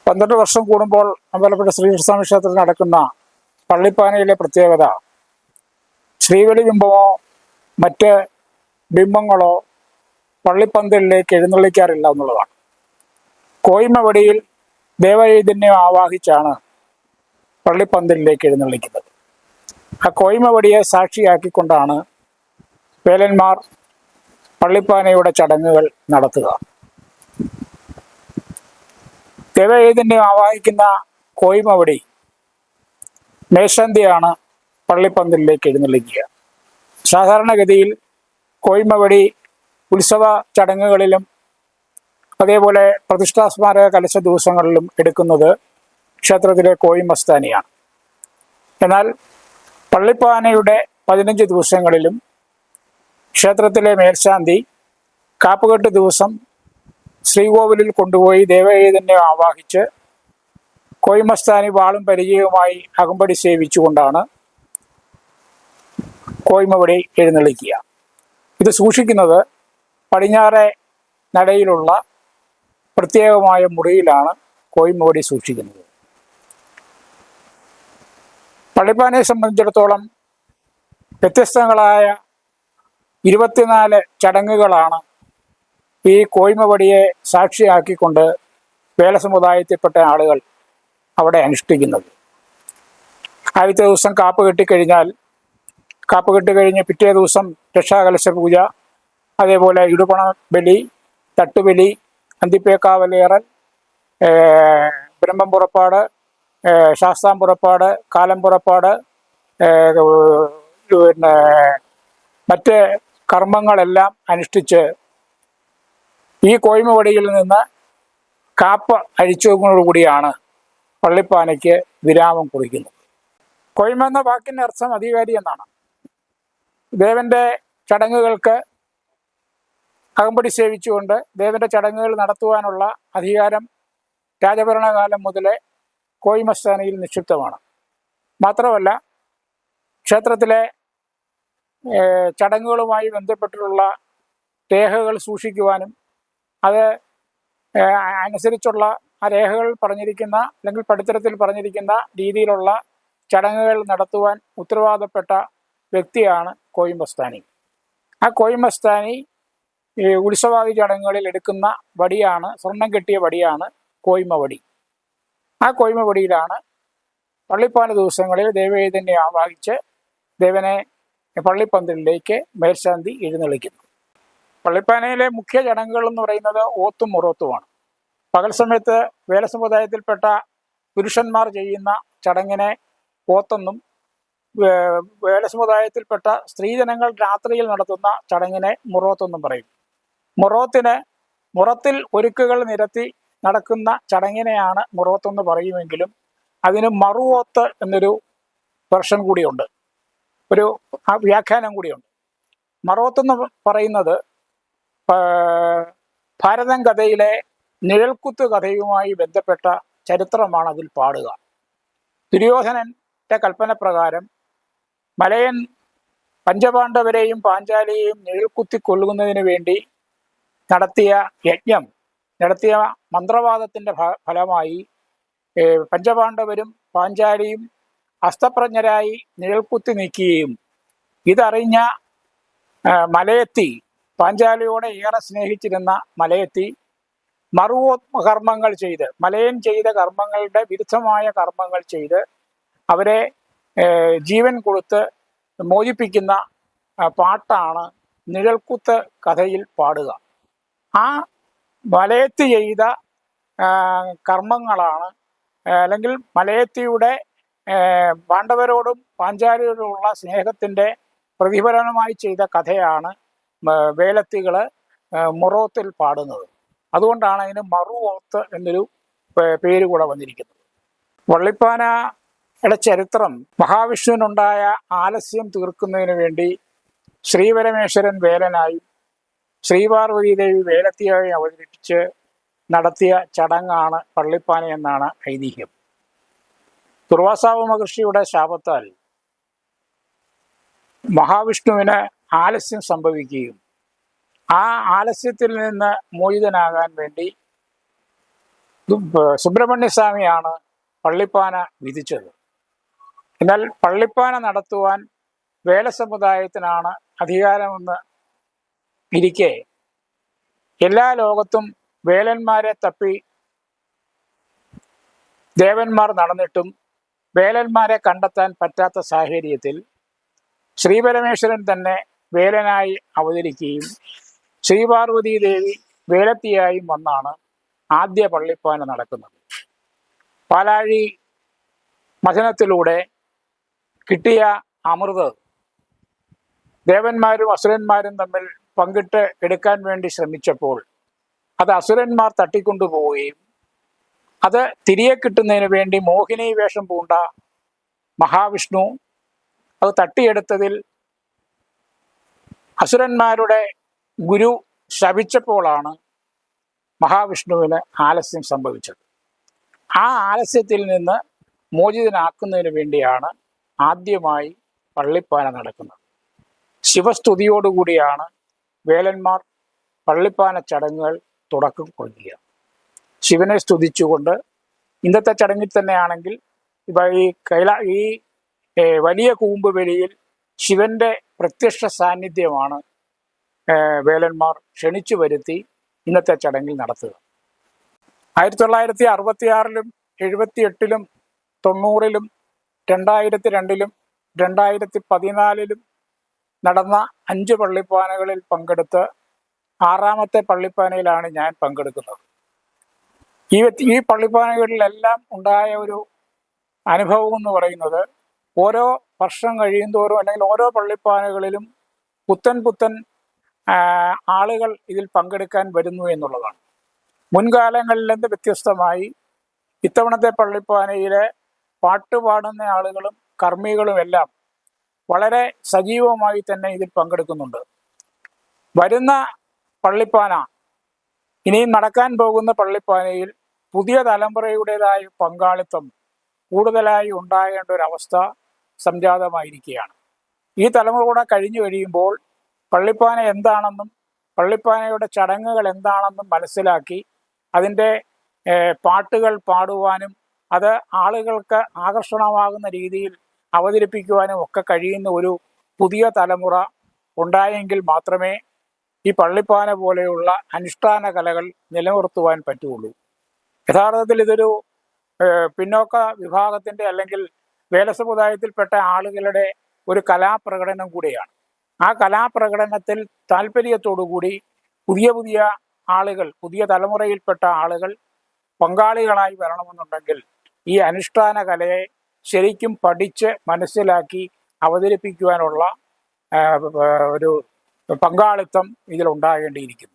12 വർഷം കൂടുമ്പോൾ അമ്പലപ്പുഴ ശ്രീകൃഷ്ണസ്വാമി ക്ഷേത്രത്തിൽ നടക്കുന്ന പള്ളിപ്പാനയിലെ പ്രത്യേകത ശ്രീവലി ബിംബമോ മറ്റ് ബിംബങ്ങളോ പള്ളിപ്പന്തലിലേക്ക് എഴുന്നള്ളിക്കാറില്ല എന്നുള്ളതാണ്. കോയ്മവടിയിൽ ദേവചൈതന്യം ആവാഹിച്ചാണ് പള്ളിപ്പന്തലിലേക്ക് എഴുന്നള്ളിക്കുന്നത്. ആ കോയ്മവടിയെ സാക്ഷിയാക്കിക്കൊണ്ടാണ് വേലന്മാർ പള്ളിപ്പാനയുടെ ചടങ്ങുകൾ നടത്തുക. ദേവചൈതന്യം ആവാഹിക്കുന്ന കോയ്മവടി മേശാന്തിയാണ് പള്ളിപ്പന്തലിലേക്ക് എഴുന്നള്ളിക്കുക. സാധാരണഗതിയിൽ കോയ്മവടി ഉത്സവ ചടങ്ങുകളിലും അതേപോലെ പ്രതിഷ്ഠാസ്മാരക കലശ ദിവസങ്ങളിലും എടുക്കുന്നത് ക്ഷേത്രത്തിലെ കോയ്മസ്ഥാനിയാണ്. എന്നാൽ പള്ളിപ്പാനയുടെ 15 ദിവസങ്ങളിലും ക്ഷേത്രത്തിലെ മേൽശാന്തി കാപ്പുകെട്ട് ദിവസം ശ്രീകോവിലിൽ കൊണ്ടുപോയി ദേവചൈതന്യം ആവാഹിച്ച് കോയ്മസ്ഥാനി വാളും പരിചയവുമായി അകമ്പടി സേവിച്ചുകൊണ്ടാണ് കോയ്മവടി എഴുന്നള്ളിക്കുക. ഇത് സൂക്ഷിക്കുന്നത് പടിഞ്ഞാറെ നടയിലുള്ള പ്രത്യേകമായ മുറിയിലാണ് കോയ്മവടി സൂക്ഷിക്കുന്നത്. പള്ളിപ്പാനയെ സംബന്ധിച്ചിടത്തോളം വ്യത്യസ്തങ്ങളായ 24 ചടങ്ങുകളാണ് ഈ കോയ്മവടിയെ സാക്ഷിയാക്കിക്കൊണ്ട് വേലസമുദായത്തിൽപ്പെട്ട ആളുകൾ അവിടെ അനുഷ്ഠിക്കുന്നത്. ആദ്യത്തെ ദിവസം കാപ്പ് കെട്ടിക്കഴിഞ്ഞാൽ കാപ്പ് കെട്ടുകഴിഞ്ഞ് പിറ്റേ ദിവസം രക്ഷാകലശ പൂജ, അതേപോലെ ഇടുപണ ബലി, തട്ടുബലി, അന്തിപ്പേക്കാവലേറൽ, ബ്രഹ്മം പുറപ്പാട്, ശാസ്താം പുറപ്പാട്, കാലം പുറപ്പാട്, പിന്നെ മറ്റ് കർമ്മങ്ങളെല്ലാം അനുഷ്ഠിച്ച് ഈ കോയ്മവടിയിൽ നിന്ന് കാപ്പ് അഴിച്ചതോടുകൂടിയാണ് പള്ളിപ്പാനയ്ക്ക് വിരാമം കുറിക്കുന്നത്. കോയ്മ എന്ന വാക്കിൻ്റെ അർത്ഥം അധികാരി എന്നാണ്. ദേവന്റെ ചടങ്ങുകൾക്ക് അകമ്പടി സേവിച്ചുകൊണ്ട് ദേവന്റെ ചടങ്ങുകൾ നടത്തുവാനുള്ള അധികാരം രാജഭരണകാലം മുതലേ കോയ്മസ്ഥാനിയിൽ നിക്ഷിപ്തമാണ്. മാത്രമല്ല ക്ഷേത്രത്തിലെ ചടങ്ങുകളുമായി ബന്ധപ്പെട്ടിട്ടുള്ള രേഖകൾ സൂക്ഷിക്കുവാനും അത് അനുസരിച്ചുള്ള ആ രേഖകൾ പറഞ്ഞിരിക്കുന്ന അല്ലെങ്കിൽ പടിത്തരത്തിൽ പറഞ്ഞിരിക്കുന്ന രീതിയിലുള്ള ചടങ്ങുകൾ നടത്തുവാൻ ഉത്തരവാദപ്പെട്ട വ്യക്തിയാണ് കോയ്മസ്ഥാനി. ആ കോയ്മസ്ഥാനി ഉത്സവാദി ചടങ്ങുകളിൽ എടുക്കുന്ന വടിയാണ്, സ്വർണം കെട്ടിയ വടിയാണ് കോയ്മവടി. ആ കോയ്മവടിയിലാണ് പള്ളിപ്പാന ദിവസങ്ങളിൽ ദേവചൈതന്യം ആവാഹിച്ച് ദേവനെ പള്ളിപ്പന്തലിലേക്ക് മേൽശാന്തി എഴുന്നള്ളിക്കുന്നു. പള്ളിപ്പാനയിലെ മുഖ്യ ചടങ്ങുകൾ എന്ന് പറയുന്നത് ഓത്തും മുറോത്തുമാണ്. പകൽ സമയത്ത് വേലസമുദായത്തിൽപ്പെട്ട പുരുഷന്മാർ ചെയ്യുന്ന ചടങ്ങിനെ ഓത്തെന്നും, വേലസമുദായത്തിൽപ്പെട്ട സ്ത്രീജനങ്ങൾ രാത്രിയിൽ നടത്തുന്ന ചടങ്ങിനെ മുറോത്തെന്നും പറയും. മുറത്തിൽ ഒരുക്കുകൾ നിരത്തി നടക്കുന്ന ചടങ്ങിനെയാണ് മുറോത്തെന്ന് പറയുമെങ്കിലും അതിന് മറുവോത്ത് എന്നൊരു വെർഷൻ കൂടിയുണ്ട്, ഒരു വ്യാഖ്യാനം കൂടിയുണ്ട്. മറുവോത്തെന്ന് പറയുന്നത് ഭാരതം കഥയിലെ നിഴൽക്കുത്ത് കഥയുമായി ബന്ധപ്പെട്ട ചരിത്രമാണ് അതിൽ പാടുക. ദുര്യോധനന്റെ കൽപ്പന പ്രകാരം മലയൻ പഞ്ചപാണ്ഡവരെയും പാഞ്ചാലിയെയും നിഴൽക്കുത്തി കൊല്ലുന്നതിന് വേണ്ടി നടത്തിയ മന്ത്രവാദത്തിൻ്റെ ഫലമായി പഞ്ചപാണ്ഡവരും പാഞ്ചാലിയും അസ്തപ്രജ്ഞരായി നിഴൽക്കുത്തി നീക്കുകയും ഇതറിഞ്ഞ മലയത്തി, പാഞ്ചാലിയോടെ ഏറെ സ്നേഹിച്ചിരുന്ന മലയത്തി കർമ്മങ്ങൾ ചെയ്ത്, മലയൻ ചെയ്ത കർമ്മങ്ങളുടെ വിരുദ്ധമായ കർമ്മങ്ങൾ ചെയ്ത് അവരെ ജീവൻ കൊടുത്ത് മോചിപ്പിക്കുന്ന പാട്ടാണ് നിഴൽക്കുത്ത് കഥയിൽ പാടുക. ആ മലയത്തി ചെയ്ത കർമ്മങ്ങളാണ്, അല്ലെങ്കിൽ മലയത്തിയുടെ പാണ്ഡവരോടും പാഞ്ചാലിയോടുമുള്ള സ്നേഹത്തിൻ്റെ പ്രതിഫലനമായി ചെയ്ത കഥയാണ് വേലത്തികൾ മുറോത്തിൽ പാടുന്നത്. അതുകൊണ്ടാണ് അതിന് മറുവോത്ത് എന്നൊരു പേര് കൂടെ വന്നിരിക്കുന്നത്. വള്ളിപ്പാനയുടെ ചരിത്രം മഹാവിഷ്ണുവിനുണ്ടായ ആലസ്യം തീർക്കുന്നതിന് വേണ്ടി ശ്രീപരമേശ്വരൻ വേലനായും ശ്രീപാർവതീദേവി വേലത്തിയായി അവതരിപ്പിച്ച് നടത്തിയ ചടങ്ങാണ് പള്ളിപ്പാന എന്നാണ് ഐതിഹ്യം. ദുർവാസാവ് മഹർഷിയുടെ ശാപത്താൽ മഹാവിഷ്ണുവിന് ആലസ്യം സംഭവിക്കുകയും ആ ആലസ്യത്തിൽ നിന്ന് മോചിതനാകാൻ വേണ്ടി സുബ്രഹ്മണ്യസ്വാമിയാണ് പള്ളിപ്പാന വിധിച്ചത്. എന്നാൽ പള്ളിപ്പാന നടത്തുവാൻ വേല സമുദായത്തിനാണ് അധികാരമെന്ന് ഇരിക്കെ എല്ലാ ലോകത്തും വേലന്മാരെ തപ്പി ദേവന്മാർ നടന്നിട്ടും വേലന്മാരെ കണ്ടെത്താൻ പറ്റാത്ത സാഹചര്യത്തിൽ ശ്രീപരമേശ്വരൻ തന്നെ വേലനായി അവതരിക്കുകയും ശ്രീപാർവതി ദേവി വേലത്തിയായും വന്നാണ് ആദ്യ പള്ളിപ്പാന നടക്കുന്നത്. പാലാഴി മഥനത്തിലൂടെ കിട്ടിയ അമൃത് ദേവന്മാരും അസുരന്മാരും തമ്മിൽ പങ്കിട്ട് എടുക്കാൻ വേണ്ടി ശ്രമിച്ചപ്പോൾ അത് അസുരന്മാർ തട്ടിക്കൊണ്ടുപോവുകയും അത് തിരികെ കിട്ടുന്നതിന് വേണ്ടി മോഹിനി വേഷം പൂണ്ട മഹാവിഷ്ണു അത് തട്ടിയെടുത്തതിൽ അസുരന്മാരുടെ ഗുരു ശപിച്ചപ്പോഴാണ് മഹാവിഷ്ണുവിന് ആലസ്യം സംഭവിച്ചത്. ആ ആലസ്യത്തിൽ നിന്ന് മോചിതനാക്കുന്നതിന് വേണ്ടിയാണ് ആദ്യമായി പള്ളിപ്പാന നടക്കുന്നത്. ശിവസ്തുതിയോടുകൂടിയാണ് വേലന്മാർ പള്ളിപ്പാന ചടങ്ങുകൾ തുടക്കം കൊടുക്കുക. ശിവനെ സ്തുതിച്ചുകൊണ്ട് ഇന്നത്തെ ചടങ്ങിൽ തന്നെയാണെങ്കിൽ ഈ വലിയ കൂമ്പ് ബലിയിൽ ശിവന്റെ പ്രത്യക്ഷ സാന്നിധ്യമാണ് വേലന്മാർ ക്ഷണിച്ചു വരുത്തി ഇന്നത്തെ ചടങ്ങിൽ നടത്തുക. 1966-ലും 78-ലും 90-ലും 2002-ലും 2014-ലും നടന്ന 5 പള്ളിപ്പാനകളിൽ പങ്കെടുത്ത് 6ാമത്തെ പള്ളിപ്പാനയിലാണ് ഞാൻ പങ്കെടുക്കുന്നത്. ഈ പള്ളിപ്പാനകളിലെല്ലാം ഉണ്ടായ ഒരു അനുഭവം എന്ന് പറയുന്നത് ഓരോ വർഷം കഴിയുന്തോറും അല്ലെങ്കിൽ ഓരോ പള്ളിപ്പാനകളിലും പുത്തൻ ആളുകൾ ഇതിൽ പങ്കെടുക്കാൻ വരുന്നു എന്നുള്ളതാണ്. മുൻകാലങ്ങളിൽ നിന്ന് വ്യത്യസ്തമായി ഇത്തവണത്തെ പള്ളിപ്പാനയിലെ പാട്ടുപാടുന്ന ആളുകളും കർമ്മികളും എല്ലാം വളരെ സജീവമായി തന്നെ ഇതിൽ പങ്കെടുക്കുന്നുണ്ട്. വരുന്ന പള്ളിപ്പാന, ഇനിയും നടക്കാൻ പോകുന്ന പള്ളിപ്പാനയിൽ പുതിയ തലമുറയുടേതായ പങ്കാളിത്തം കൂടുതലായി ഉണ്ടാകേണ്ട ഒരവസ്ഥ സംജാതമായിരിക്കുകയാണ്. ഈ തലമുറ കൂടെ കഴിഞ്ഞു കഴിയുമ്പോൾ പള്ളിപ്പാന എന്താണെന്നും പള്ളിപ്പാനയുടെ ചടങ്ങുകൾ എന്താണെന്നും മനസ്സിലാക്കി അതിൻ്റെ പാട്ടുകൾ പാടുവാനും അത് ആളുകൾക്ക് ആകർഷണമാകുന്ന രീതിയിൽ അവതരിപ്പിക്കുവാനും ഒക്കെ കഴിയുന്ന ഒരു പുതിയ തലമുറ ഉണ്ടായെങ്കിൽ മാത്രമേ ഈ പള്ളിപ്പാന പോലെയുള്ള അനുഷ്ഠാന കലകൾ നിലനിർത്തുവാൻ പറ്റുള്ളൂ. യഥാർത്ഥത്തിൽ ഇതൊരു പിന്നോക്ക വിഭാഗത്തിൻ്റെ അല്ലെങ്കിൽ വേല സമുദായത്തിൽപ്പെട്ട ആളുകളുടെ ഒരു കലാപ്രകടനം കൂടിയാണ്. ആ കലാപ്രകടനത്തിൽ താല്പര്യത്തോടുകൂടി പുതിയ ആളുകൾ, പുതിയ തലമുറയിൽപ്പെട്ട ആളുകൾ പങ്കാളികളായി വരണമെന്നുണ്ടെങ്കിൽ ഈ അനുഷ്ഠാന കലയെ ശരിക്കും പഠിച്ച് മനസ്സിലാക്കി അവതരിപ്പിക്കുവാനുള്ള ഒരു പങ്കാളിത്തം ഇതിലുണ്ടാകേണ്ടിയിരിക്കുന്നു.